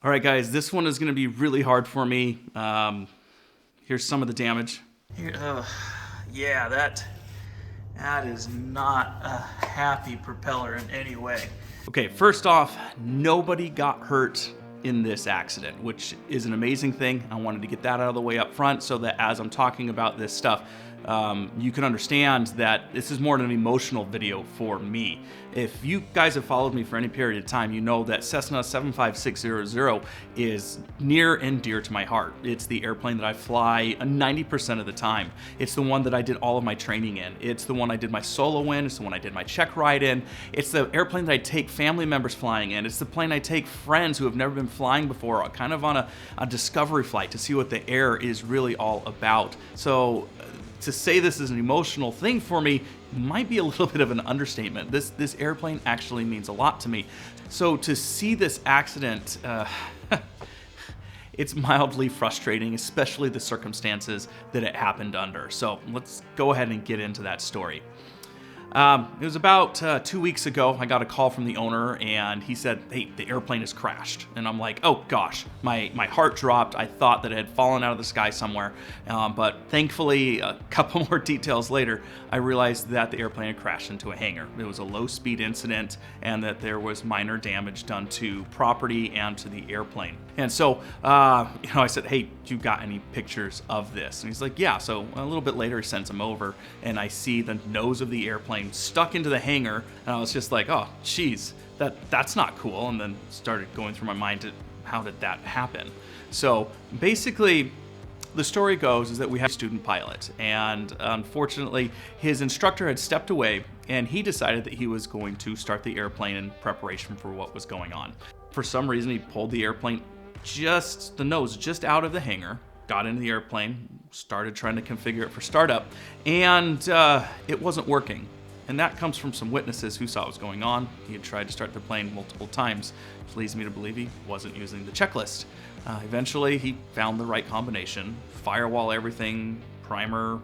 All right, guys, this one is going to be really hard for me. Here's some of the damage. Yeah, that is not a happy propeller in any way. Okay, first off, nobody got hurt in this accident, which is an amazing thing. I wanted to get that out of the way up front so that as I'm talking about this stuff, you can understand that this is more of an emotional video for me. If you guys have followed me for any period of time, you know that Cessna 75600 is near and dear to my heart. It's the airplane that I fly 90% of the time. It's the one that I did all of my training in. It's the one I did my solo in. It's the one I did my check ride in. It's the airplane that I take family members flying in. It's the plane I take friends who have never been flying before, kind of on a discovery flight to see what the air is really all about. So to say this is an emotional thing for me might be a little bit of an understatement. This airplane actually means a lot to me. So to see this accident, it's mildly frustrating, especially the circumstances that it happened under. So let's go ahead and get into that story. It was about 2 weeks ago. I got a call from the owner and he said, hey, the airplane has crashed. And I'm like, oh gosh, my heart dropped. I thought that it had fallen out of the sky somewhere. But thankfully, a couple more details later, I realized that the airplane had crashed into a hangar. It was a low speed incident and that there was minor damage done to property and to the airplane. And so, I said, hey, you got any pictures of this? And he's like, yeah. So a little bit later, he sends them over and I see the nose of the airplane stuck into the hangar, and I was just like, oh geez, that's not cool. And then started going through my mind to how did that happen. So basically the story goes is that we have a student pilot, and unfortunately his instructor had stepped away and he decided that he was going to start the airplane in preparation for what was going on. For some reason he pulled the airplane, just the nose just out of the hangar, got into the airplane, started trying to configure it for startup, and it wasn't working. And that comes from some witnesses who saw what was going on. He had tried to start the plane multiple times, which leads me to believe he wasn't using the checklist. Eventually, he found the right combination, firewall everything, primer,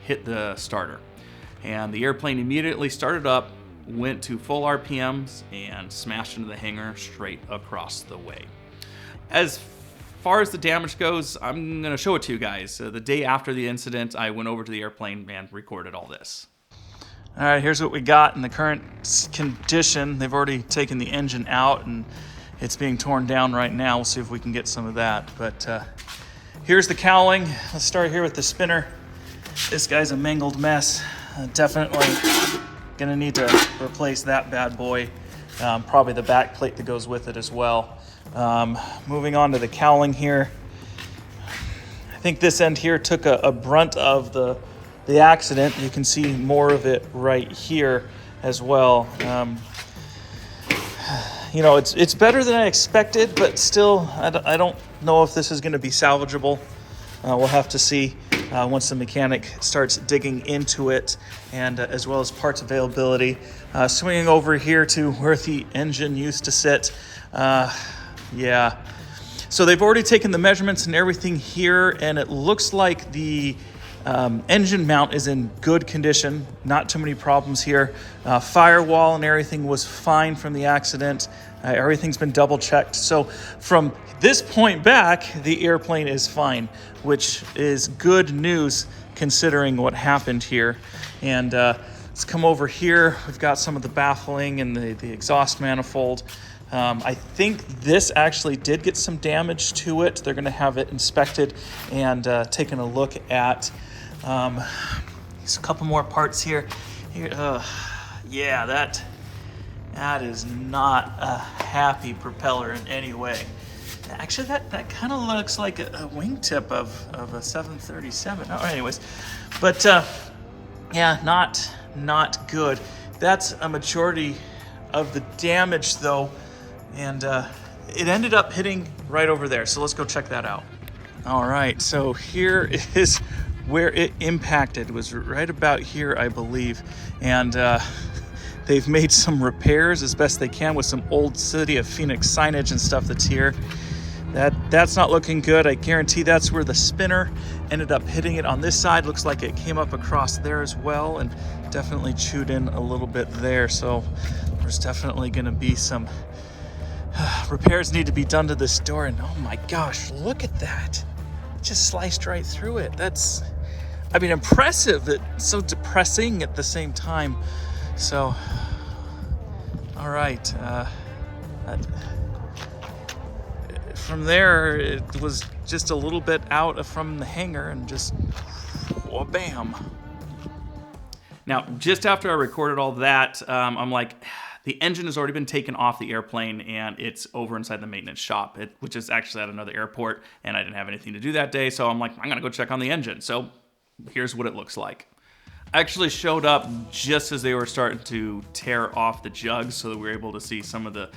hit the starter. And the airplane immediately started up, went to full RPMs, and smashed into the hangar straight across the way. As far as the damage goes, I'm going to show it to you guys. The day after the incident, I went over to the airplane and recorded all this. All right, here's what we got in the current condition. They've already taken the engine out and it's being torn down right now. We'll see if we can get some of that. But here's the cowling. Let's start here with the spinner. This guy's a mangled mess. Definitely gonna need to replace that bad boy. Probably the back plate that goes with it as well. Moving on to the cowling here. I think this end here took a brunt of the accident. You can see more of it right here as well. It's better than I expected, but still, I don't know if this is going to be salvageable. We'll have to see once the mechanic starts digging into it, and as well as parts availability. Swinging over here to where the engine used to sit. Yeah. So they've already taken the measurements and everything here, and it looks like the engine mount is in good condition, not too many problems here. Firewall and everything was fine from the accident. Everything's been double checked. So from this point back, the airplane is fine, which is good news considering what happened here. And let's come over here. We've got some of the baffling and the exhaust manifold. I think this actually did get some damage to it. They're going to have it inspected and taken a look at. There's a couple more parts here. Yeah, that is not a happy propeller in any way. Actually, that kind of looks like a wingtip of a 737. Oh, anyways, but yeah, not good. That's a majority of the damage though, and it ended up hitting right over there. So let's go check that out. All right, so here is where it impacted. It was right about here, I believe, and they've made some repairs as best they can with some old City of Phoenix signage and stuff that's here. That's not looking good. I guarantee that's where the spinner ended up hitting it on this side. Looks like it came up across there as well and definitely chewed in a little bit there. So there's definitely going to be some Repairs need to be done to this door, and oh my gosh, look at that. Just sliced right through it. That's, I mean, impressive. It's so depressing at the same time. So, all right. From there, it was just a little bit out from the hangar and just, oh, bam. Now, just after I recorded all that, I'm like, the engine has already been taken off the airplane and it's over inside the maintenance shop, which is actually at another airport, and I didn't have anything to do that day, so I'm like, I'm gonna go check on the engine. So here's what it looks like. I actually showed up just as they were starting to tear off the jugs so that we were able to see some of the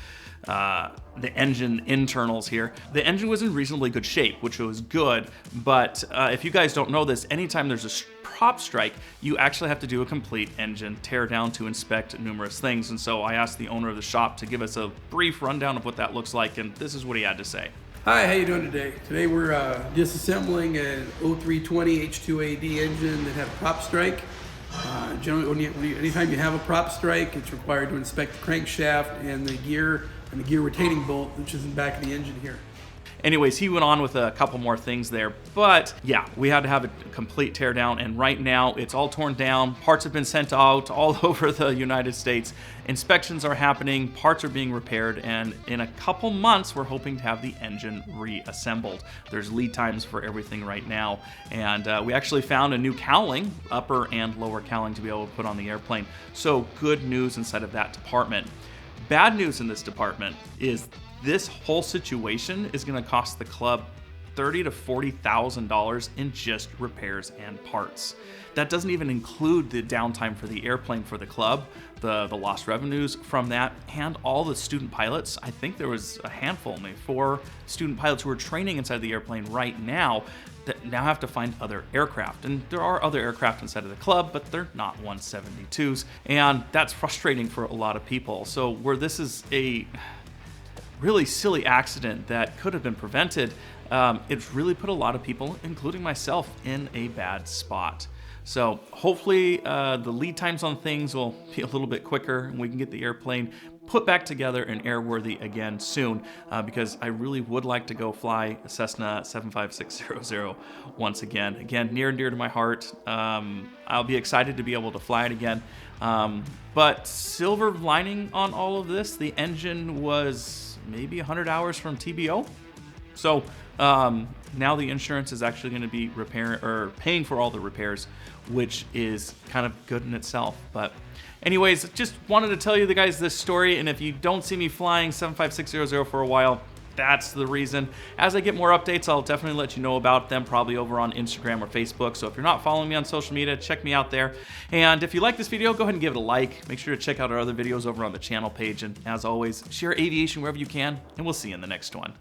engine internals here. The engine was in reasonably good shape, which was good, but if you guys don't know this, anytime there's a prop strike, you actually have to do a complete engine teardown to inspect numerous things. And so I asked the owner of the shop to give us a brief rundown of what that looks like, and this is what he had to say. Hi, how you doing today? Today we're disassembling an 0320 H2AD engine that had a prop strike. Generally, anytime you have a prop strike, it's required to inspect the crankshaft and the gear retaining bolt, which is in the back of the engine here. Anyways, he went on with a couple more things there, but yeah, we had to have a complete teardown, and right now it's all torn down. Parts have been sent out all over the United States. Inspections are happening, parts are being repaired, and in a couple months, we're hoping to have the engine reassembled. There's lead times for everything right now, and we actually found a new cowling, upper and lower cowling, to be able to put on the airplane. So good news inside of that department. Bad news in this department is this whole situation is going to cost the club $30,000 to $40,000 in just repairs and parts. That doesn't even include the downtime for the airplane for the club, the lost revenues from that, and all the student pilots. I think there was a handful, maybe 4 student pilots who are training inside the airplane right now that now have to find other aircraft. And there are other aircraft inside of the club, but they're not 172s. And that's frustrating for a lot of people. So where this is a really silly accident that could have been prevented, it's really put a lot of people, including myself, in a bad spot. So hopefully the lead times on things will be a little bit quicker and we can get the airplane put back together and airworthy again soon, because I really would like to go fly a Cessna 75600 once again. Again, near and dear to my heart. I'll be excited to be able to fly it again. But silver lining on all of this, the engine was maybe 100 hours from TBO. So now the insurance is actually going to be paying for all the repairs, which is kind of good in itself. But anyways, just wanted to tell you guys this story, and if you don't see me flying 75600 for a while, that's the reason. As I get more updates, I'll definitely let you know about them, probably over on Instagram or Facebook. So if you're not following me on social media, check me out there. And if you like this video, go ahead and give it a like. Make sure to check out our other videos over on the channel page. And as always, share aviation wherever you can, and we'll see you in the next one.